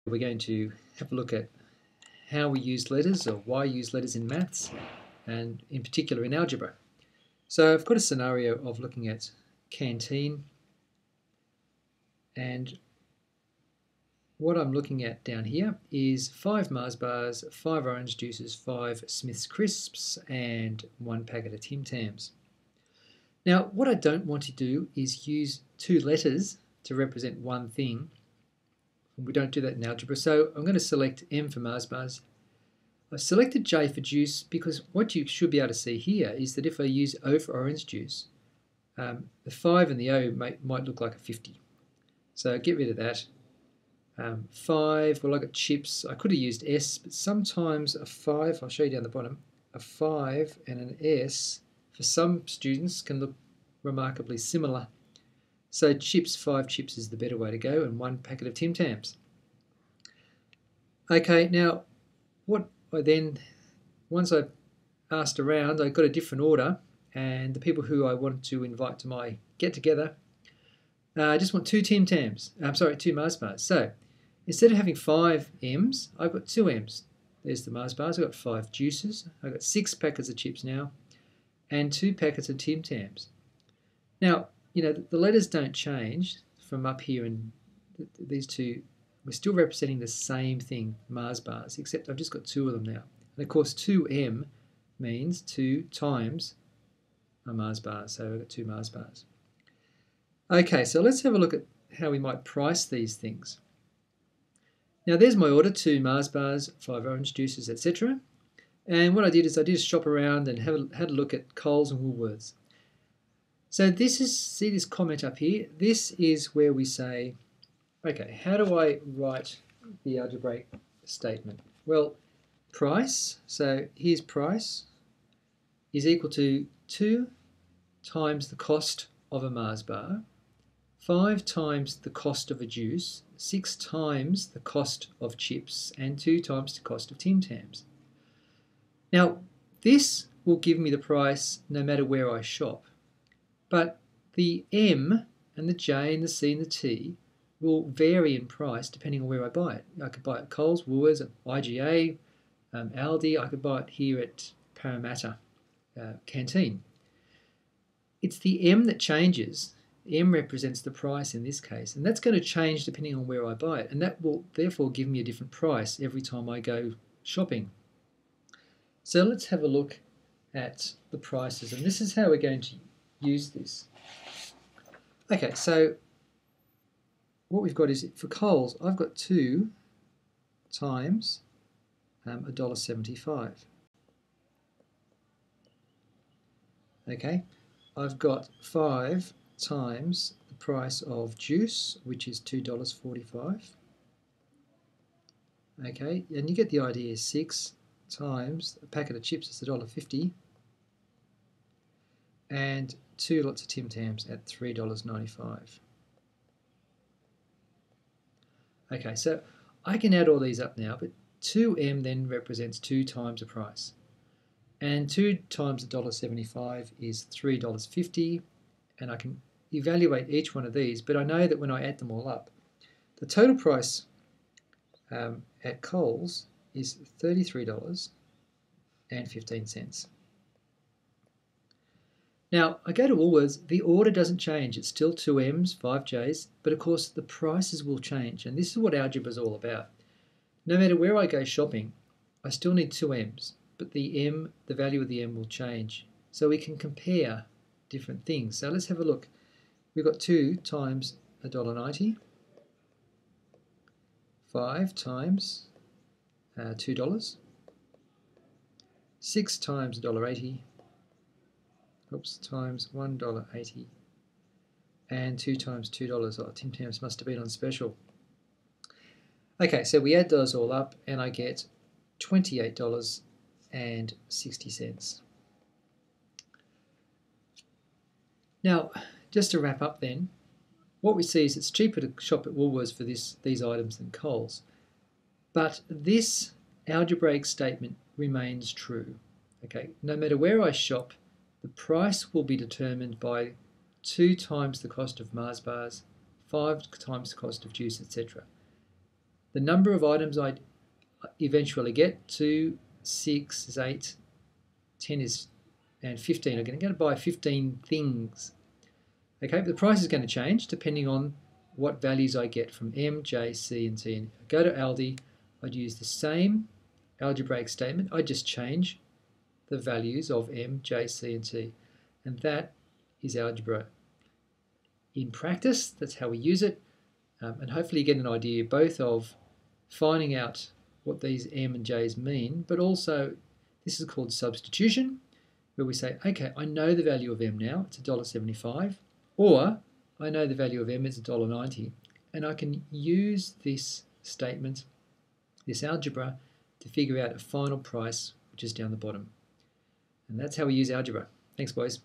We're going to have a look at how we use letters or why use letters in maths and in particular in algebra. So I've got a scenario of looking at canteen, and what I'm looking at down here is 5 Mars bars, 5 orange juices, 5 Smith's crisps and 1 packet of Tim Tams. Now what I don't want to do is use 2 letters to represent one thing. We don't do that in algebra, so I'm going to select M for Mars bars. I've selected J for juice because what you should be able to see here is that if I use O for orange juice, the 5 and the O might look like a 50. So get rid of that. 5, well, I got chips. I could have used S, but sometimes a 5, I'll show you down the bottom, a 5 and an S for some students can look remarkably similar. So chips, 5 chips is the better way to go, and 1 packet of Tim Tams. Okay, now what I then, once I've asked around, I got a different order, and the people who I wanted to invite to my get-together, I just want 2 Tim Tams. I'm sorry, 2 Mars bars. So instead of having 5 M's, I've got 2 M's. There's the Mars bars. I've got 5 juices. I've got 6 packets of chips now, and 2 packets of Tim Tams. Now, you know, the letters don't change from up here, and these two, we're still representing the same thing, Mars bars, except I've just got 2 of them now. And of course 2M means 2 times a Mars bar, so we've got 2 Mars bars. Okay, so let's have a look at how we might price these things. Now there's my order, 2 Mars bars, 5 orange juices, etc. And what I did is I did a shop around and had a look at Coles and Woolworths. So this is, see this comment up here? This is where we say, okay, how do I write the algebraic statement? Well, price, so here's price, is equal to 2 times the cost of a Mars bar, 5 times the cost of a juice, 6 times the cost of chips, and 2 times the cost of Tim Tams. Now, this will give me the price no matter where I shop. But the M and the J and the C and the T will vary in price depending on where I buy it. I could buy it at Coles, Woolworths, IGA, Aldi. I could buy it here at Parramatta Canteen. It's the M that changes. M represents the price in this case, and that's going to change depending on where I buy it, and that will therefore give me a different price every time I go shopping. So let's have a look at the prices, and this is how we're going to use this. Okay, so what we've got is, for Coles, I've got 2 times $1.75. Okay, I've got 5 times the price of juice, which is $2.45. Okay, and you get the idea, 6 times a packet of chips is $1.50. And 2 lots of Tim Tams at $3.95. Okay, so I can add all these up now, but 2M then represents 2 times the price. And 2 times $1.75 is $3.50, and I can evaluate each one of these, but I know that when I add them all up, the total price at Coles is $33.15. Now, I go to Woolworths, the order doesn't change. It's still 2 M's, 5 J's, but of course the prices will change, and this is what algebra is all about. No matter where I go shopping, I still need 2 M's, but the value of the M will change. So we can compare different things. So let's have a look. We've got 2 times $1.90, 5 times $2, 6 times $1.80, times $1.80, and 2 times $2. Oh, Tim Tams must have been on special. Okay, so we add those all up, and I get $28.60. Now, just to wrap up then, what we see is it's cheaper to shop at Woolworths for these items than Coles. But this algebraic statement remains true. Okay, no matter where I shop, the price will be determined by 2 times the cost of Mars bars, 5 times the cost of juice, etc. the number of items I eventually get. 2, 6 is 8, 10 is, and 15. I'm going to buy 15 things. Okay, but the price is going to change depending on what values I get from M, J, C, and T. And if I go to Aldi, I'd use the same algebraic statement. I'd just change the values of M, J, C, and T. And that is algebra. In practice, that's how we use it. And hopefully you get an idea both of finding out what these M and J's mean, but also this is called substitution, where we say, okay, I know the value of M now, it's $1.75, or I know the value of M is $1.90, and I can use this statement, this algebra, to figure out a final price, which is down the bottom. And that's how we use algebra. Thanks, boys.